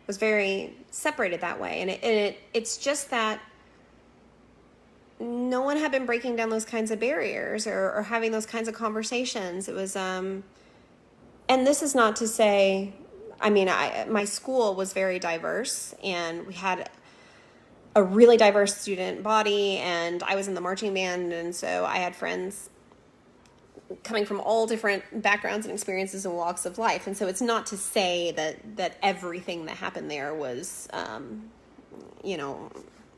was very separated that way. And it's just that no one had been breaking down those kinds of barriers or having those kinds of conversations. It was, and this is not to say, my school was very diverse, and we had a really diverse student body, and I was in the marching band, and so I had friends coming from all different backgrounds and experiences and walks of life. And so it's not to say that everything that happened there was,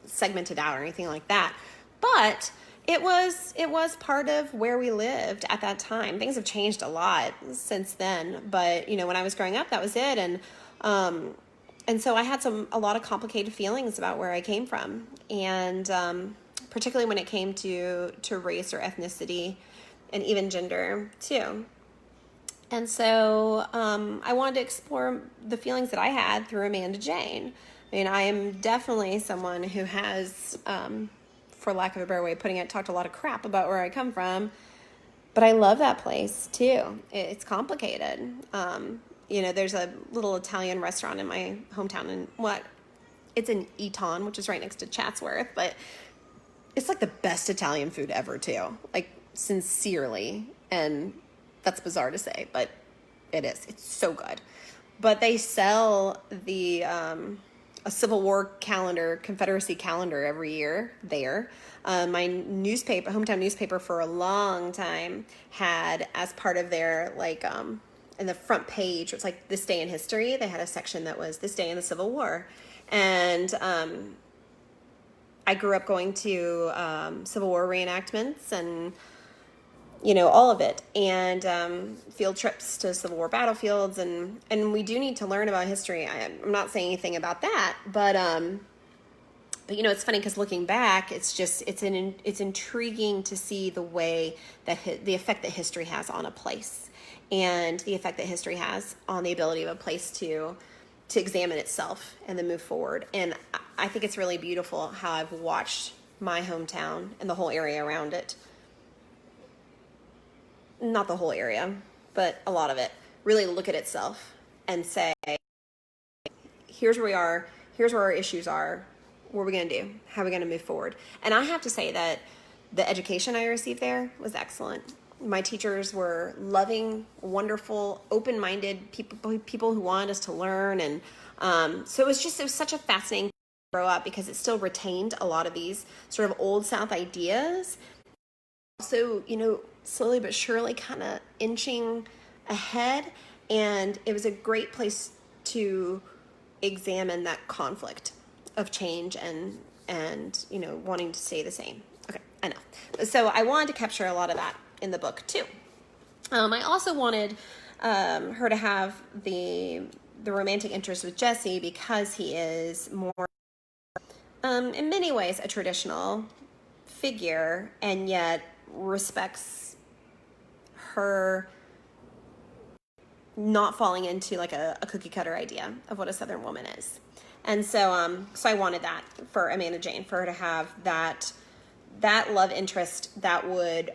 segmented out or anything like that. But it was part of where we lived at that time. Things have changed a lot since then. But, when I was growing up, that was it. And so I had a lot of complicated feelings about where I came from. And particularly when it came to race or ethnicity and even gender too. And so I wanted to explore the feelings that I had through Amanda Jane. I mean, I am definitely someone who has, for lack of a better way of putting it, talked a lot of crap about where I come from, but I love that place too. It's complicated. There's a little Italian restaurant in my hometown, and it's in Eton, which is right next to Chatsworth, but it's like the best Italian food ever too. Like, sincerely, and that's bizarre to say, but it is. It's so good. But they sell a Civil War calendar, Confederacy calendar every year there. My hometown newspaper for a long time had, as part of their, in the front page, it's like this day in history, they had a section that was this day in the Civil War. And I grew up going to Civil War reenactments and all of it, and field trips to Civil War battlefields, and we do need to learn about history. I'm not saying anything about that, but it's funny because looking back, it's intriguing to see the way that the effect that history has on a place, and the effect that history has on the ability of a place to examine itself and then move forward. And I think it's really beautiful how I've watched my hometown and the whole area around it, not the whole area, but a lot of it, really look at itself and say, here's where we are, here's where our issues are, what are we going to do, how are we going to move forward. And I have to say that the education I received there was excellent. My teachers were loving, wonderful, open-minded people who wanted us to learn. And so it was such a fascinating to grow up, because it still retained a lot of these sort of old South ideas. So, slowly but surely kind of inching ahead. And it was a great place to examine that conflict of change and wanting to stay the same. Okay, I know. So I wanted to capture a lot of that in the book too. I also wanted her to have the romantic interest with Jesse, because he is more, in many ways, a traditional figure, and yet respects her not falling into like a cookie cutter idea of what a Southern woman is. And so I wanted that for Amanda Jane, for her to have that love interest that would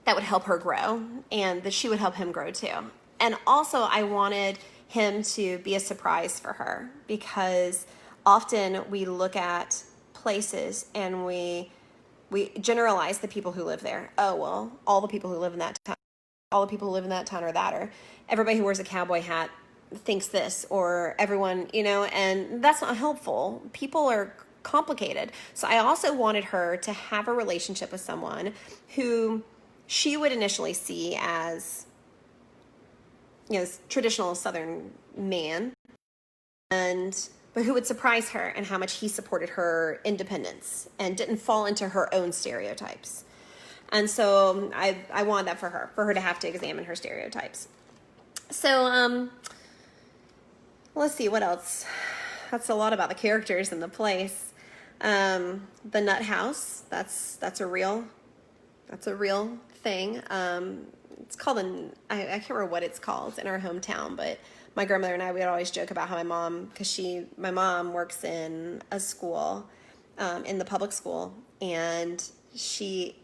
help her grow, and that she would help him grow too. And also I wanted him to be a surprise for her, because often we look at places and we generalize the people who live there. Oh, well, all the people who live in that town, are that, or everybody who wears a cowboy hat thinks this, or everyone, and that's not helpful. People are complicated. So I also wanted her to have a relationship with someone who she would initially see as, this traditional Southern man, but who would surprise her in how much he supported her independence and didn't fall into her own stereotypes. And so I wanted that for her to have to examine her stereotypes. So let's see, what else? That's a lot about the characters and the place. The nut house, that's a real thing. It's called I can't remember what it's called in our hometown, but my grandmother and I, we would always joke about how my mom works in a school, in the public school, and she's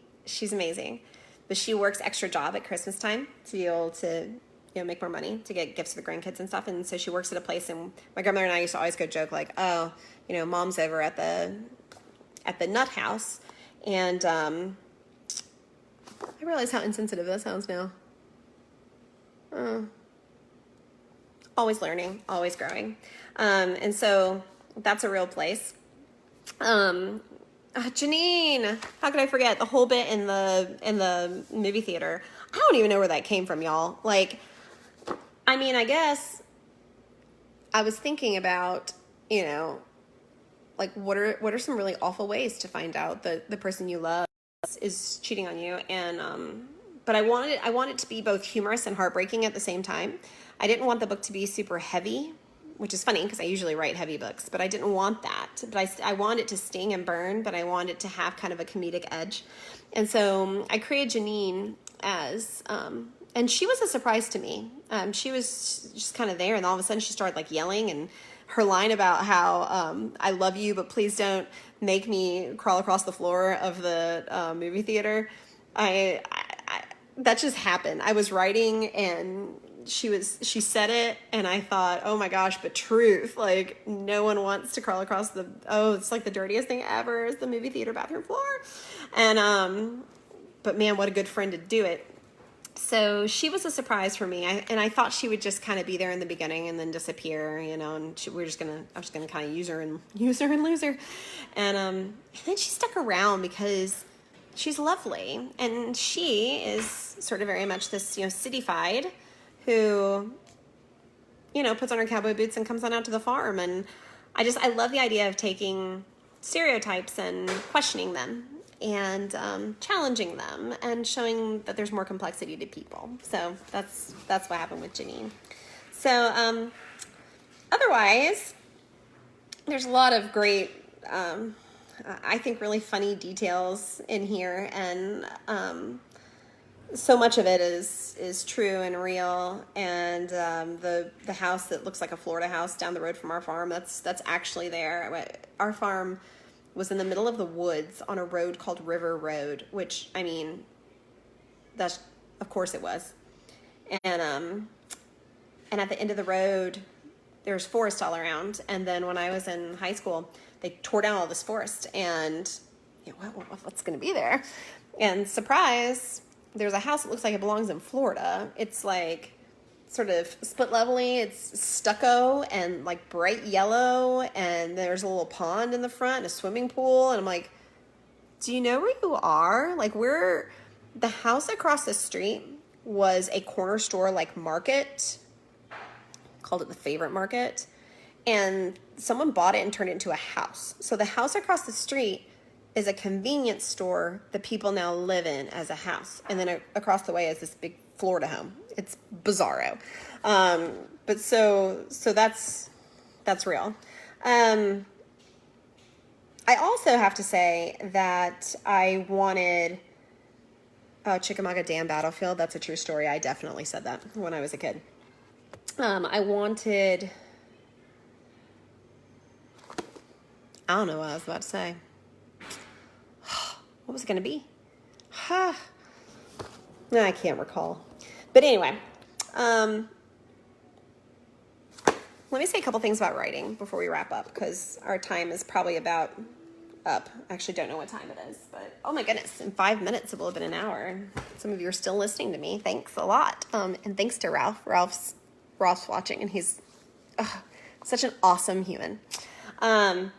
amazing, but she works extra job at Christmas time to be able to, make more money to get gifts for the grandkids and stuff. And so she works at a place, and my grandmother and I used to always go joke like, oh, mom's over at the nut house. And I realize how insensitive that sounds now. Always learning, always growing. And so that's a real place. Janine, how could I forget the whole bit in the movie theater? I don't even know where that came from, y'all. Like, I mean, I guess I was thinking about, you know, like what are some really awful ways to find out that the person you love is cheating on you, and but I wanted it to be both humorous and heartbreaking at the same time. I didn't want the book to be super heavy, which is funny because I usually write heavy books, but I didn't want that. But I want it to sting and burn, but I want it to have kind of a comedic edge. And so I created Janine as, and she was a surprise to me. She was just kind of there, and all of a sudden she started like yelling, and her line about how I love you, but please don't make me crawl across the floor of the movie theater. That just happened. I was writing and she said it, and I thought, oh my gosh, but truth, like no one wants to crawl across it's like the dirtiest thing ever is the movie theater bathroom floor. And but man, what a good friend to do it. So she was a surprise for me, and I thought she would just kind of be there in the beginning and then disappear, you know. And I was just gonna kind of use her and lose her, and then she stuck around because she's lovely, and she is sort of very much this, you know, cityfied who, you know, puts on her cowboy boots and comes on out to the farm. And I love the idea of taking stereotypes and questioning them and challenging them and showing that there's more complexity to people. So that's what happened with Janine. So otherwise, there's a lot of great, I think, really funny details in here, and so much of it is true and real. And the house that looks like a Florida house down the road from our farm, that's actually there. Our farm was in the middle of the woods on a road called River Road, which, I mean, that's, of course it was. And at the end of the road, there's forest all around. And then when I was in high school, they tore down all this forest, and you know, what's going to be there? And surprise, there's a house that looks like it belongs in Florida. It's like sort of split levelly. It's stucco and like bright yellow, and there's a little pond in the front and a swimming pool. And I'm like, do you know where you are? Like, the house across the street was a corner store like market, called it the Favorite Market, and someone bought it and turned it into a house. So the house across the street is a convenience store that people now live in as a house, and then across the way is this big Florida home. It's bizarro. But so that's real. I also have to say that I wanted Chickamauga Dam Battlefield. That's a true story. I definitely said that when I was a kid. I wanted, I don't know what I was about to say. What was it going to be? No, I can't recall. But anyway, let me say a couple things about writing before we wrap up, because our time is probably about up. I actually don't know what time it is, but oh my goodness, in 5 minutes it will have been an hour. Some of you are still listening to me. Thanks a lot. And thanks to Ralph. Ralph's watching, and he's such an awesome human. But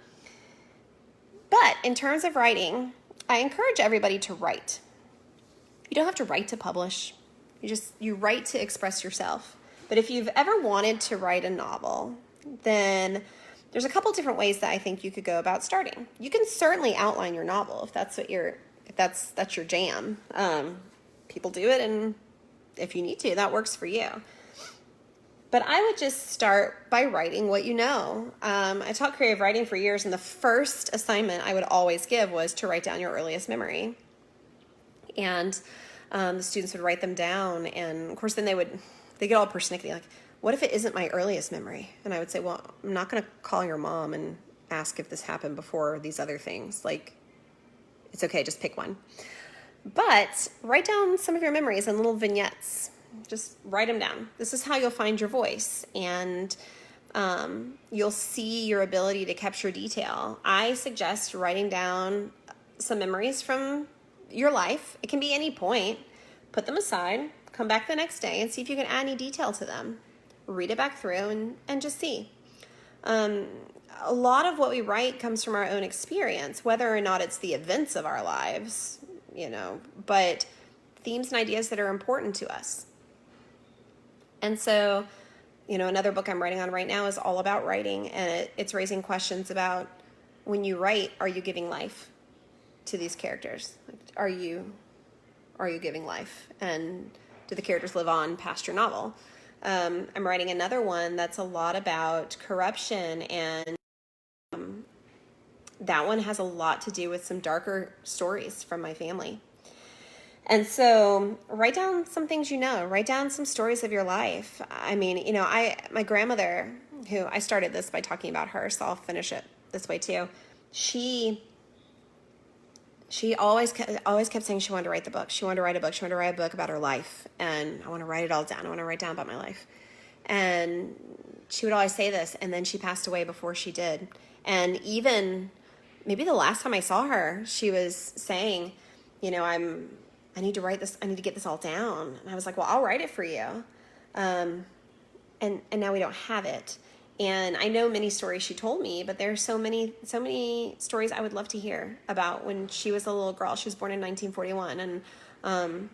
in terms of writing, I encourage everybody to write. You don't have to write to publish. You write to express yourself. But if you've ever wanted to write a novel, then there's a couple different ways that I think you could go about starting. You can certainly outline your novel if that's your jam. People do it, and if you need to, that works for you. But I would just start by writing what you know. I taught creative writing for years, and the first assignment I would always give was to write down your earliest memory. And the students would write them down, and of course then they get all persnickety, like, what if it isn't my earliest memory? And I would say, well, I'm not going to call your mom and ask if this happened before these other things. Like, it's okay, just pick one. But write down some of your memories in little vignettes. Just write them down. This is how you'll find your voice, and you'll see your ability to capture detail. I suggest writing down some memories from your life. It can be any point. Put them aside, come back the next day, and see if you can add any detail to them. Read it back through and just see. a lot of what we write comes from our own experience, whether or not it's the events of our lives, but themes and ideas that are important to us. And so, another book I'm writing on right now is all about writing, and it's raising questions about, when you write, are you giving life to these characters? Are you giving life? And do the characters live on past your novel? I'm writing another one that's a lot about corruption, and that one has a lot to do with some darker stories from my family. And so write down some things write down some stories of your life. I mean, my grandmother, who I started this by talking about her, so I'll finish it this way too. She always kept saying she wanted to write the book. She wanted to write a book. She wanted to write a book about her life. And I want to write it all down. I want to write down about my life. And she would always say this. And then she passed away before she did. And even maybe the last time I saw her, she was saying, I need to write this. I need to get this all down. And I was like, well, I'll write it for you. And now we don't have it. And I know many stories she told me, but there's so many stories I would love to hear about when she was a little girl. She was born in 1941, and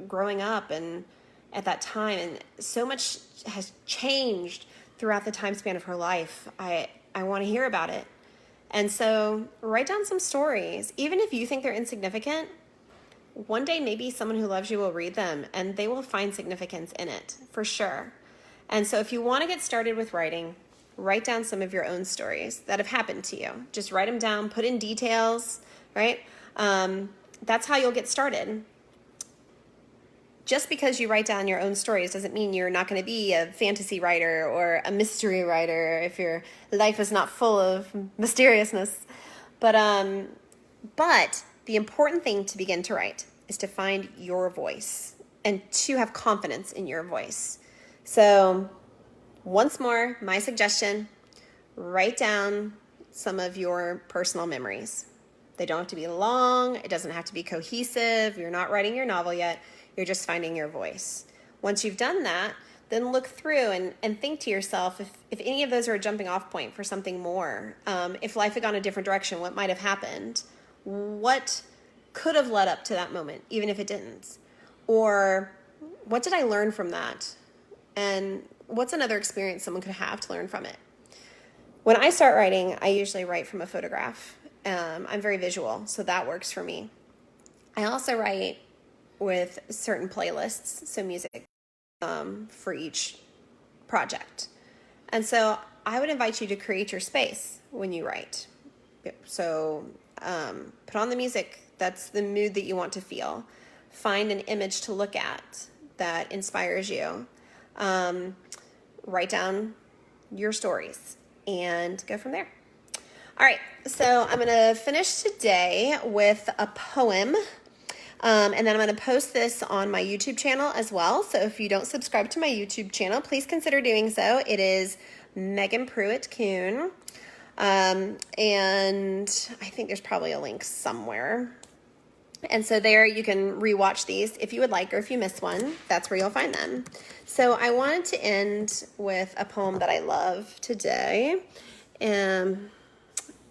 growing up and at that time, and so much has changed throughout the time span of her life. I want to hear about it. And so write down some stories, even if you think they're insignificant. One day, maybe someone who loves you will read them, and they will find significance in it, for sure. And so if you want to get started with writing, write down some of your own stories that have happened to you. Just write them down, put in details, right? That's how you'll get started. Just because you write down your own stories doesn't mean you're not going to be a fantasy writer or a mystery writer if your life is not full of mysteriousness. But the important thing to begin to write is to find your voice and to have confidence in your voice. So once more, my suggestion, write down some of your personal memories. They don't have to be long. It doesn't have to be cohesive. You're not writing your novel yet. You're just finding your voice. Once you've done that, then look through and think to yourself, if any of those are a jumping off point for something more, if life had gone a different direction, what might have happened? What could have led up to that moment, even if it didn't? Or what did I learn from that? And what's another experience someone could have to learn from it? When I start writing, I usually write from a photograph. I'm very visual, so that works for me. I also write with certain playlists, so music for each project. And so I would invite you to create your space when you write. So put on the music. That's the mood that you want to feel. Find an image to look at that inspires you. Write down your stories and go from there. All right, so I'm going to finish today with a poem, and then I'm going to post this on my YouTube channel as well. So if you don't subscribe to my YouTube channel, please consider doing so. It is Megan Pruitt Kuhn, and I think there's probably a link somewhere. And so there you can rewatch these if you would like, or if you miss one, that's where you'll find them. So I wanted to end with a poem that I love today. And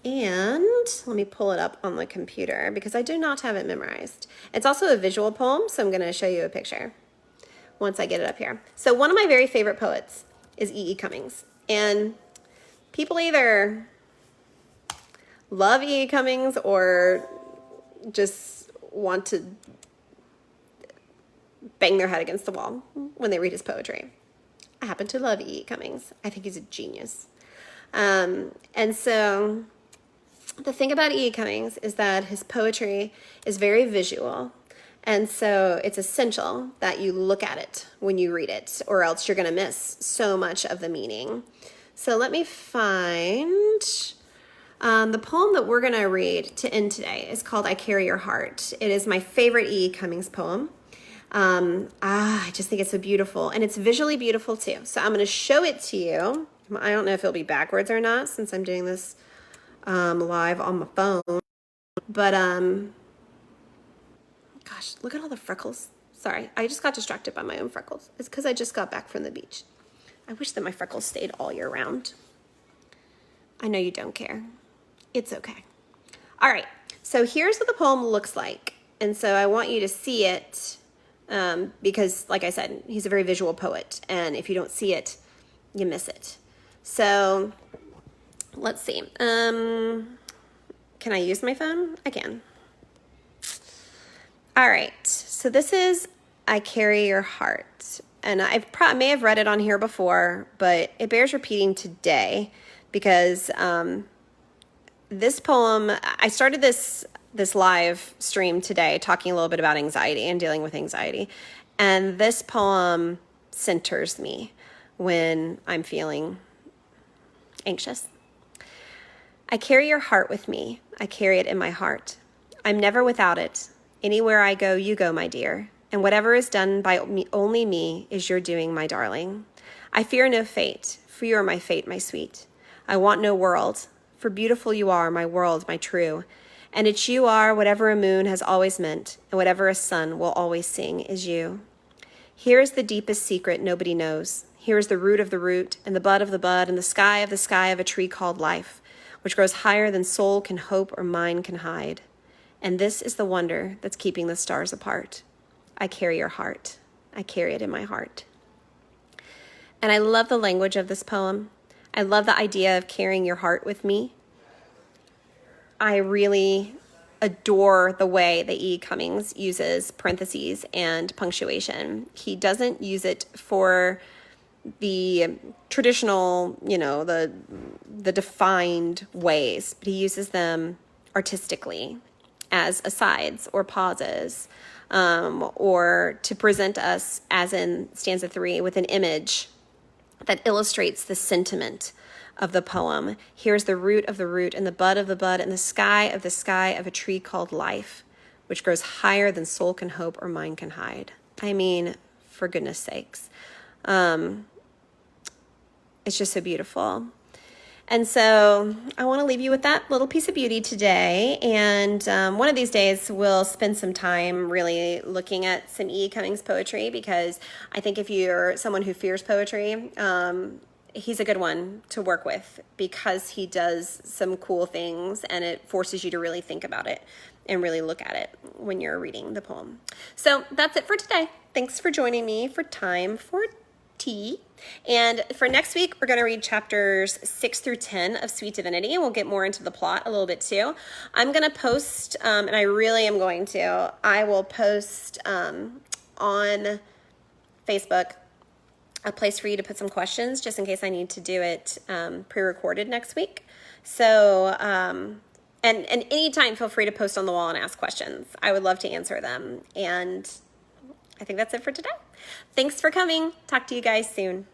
let me pull it up on the computer because I do not have it memorized. It's also a visual poem, so I'm going to show you a picture once I get it up here. So one of my very favorite poets is E.E. Cummings. And people either love E.E. Cummings or just want to bang their head against the wall when they read his poetry. I happen to love E.E. Cummings. I think he's a genius. And so the thing about E.E. Cummings is that his poetry is very visual. And so it's essential that you look at it when you read it, or else you're going to miss so much of the meaning. So let me find... the poem that we're going to read to end today is called I Carry Your Heart. It is my favorite E.E. Cummings poem. I just think it's so beautiful, and it's visually beautiful too. So I'm going to show it to you. I don't know if it'll be backwards or not since I'm doing this live on my phone. But, gosh, look at all the freckles. Sorry, I just got distracted by my own freckles. It's because I just got back from the beach. I wish that my freckles stayed all year round. I know you don't care. It's okay. All right, so here's what the poem looks like. And so I want you to see it because, like I said, he's a very visual poet. And if you don't see it, you miss it. So let's see. Can I use my phone? I can. All right, so this is I Carry Your Heart. And I may have read it on here before, but it bears repeating today because this poem, I started this live stream today talking a little bit about anxiety and dealing with anxiety. And this poem centers me when I'm feeling anxious. I carry your heart with me. I carry it in my heart. I'm never without it. Anywhere I go, you go, my dear. And whatever is done by me, only me is your doing, my darling. I fear no fate, for you are my fate, my sweet. I want no world, for beautiful you are, my world, my true. And it's you are whatever a moon has always meant, and whatever a sun will always sing is you. Here is the deepest secret nobody knows. Here is the root of the root, and the bud of the bud, and the sky of a tree called life, which grows higher than soul can hope or mind can hide. And this is the wonder that's keeping the stars apart. I carry your heart. I carry it in my heart. And I love the language of this poem. I love the idea of carrying your heart with me. I really adore the way that E. Cummings uses parentheses and punctuation. He doesn't use it for the traditional, the defined ways, but he uses them artistically as asides or pauses, or to present us, as in stanza 3, with an image that illustrates the sentiment of the poem. Here's the root of the root, and the bud of the bud, and the sky of a tree called life, which grows higher than soul can hope or mind can hide. I mean, for goodness sakes. It's just so beautiful. And so I want to leave you with that little piece of beauty today. And one of these days, we'll spend some time really looking at some E. Cummings poetry, because I think if you're someone who fears poetry, he's a good one to work with, because he does some cool things and it forces you to really think about it and really look at it when you're reading the poem. So that's it for today. Thanks for joining me for Time for Tea. And for next week, we're going to read chapters 6 through 10 of Sweet Divinity, and we'll get more into the plot a little bit too. I'm going to post, and I really am going to, I will post on Facebook a place for you to put some questions, just in case I need to do it pre-recorded next week. So, and anytime, feel free to post on the wall and ask questions. I would love to answer them. And I think that's it for today. Thanks for coming. Talk to you guys soon.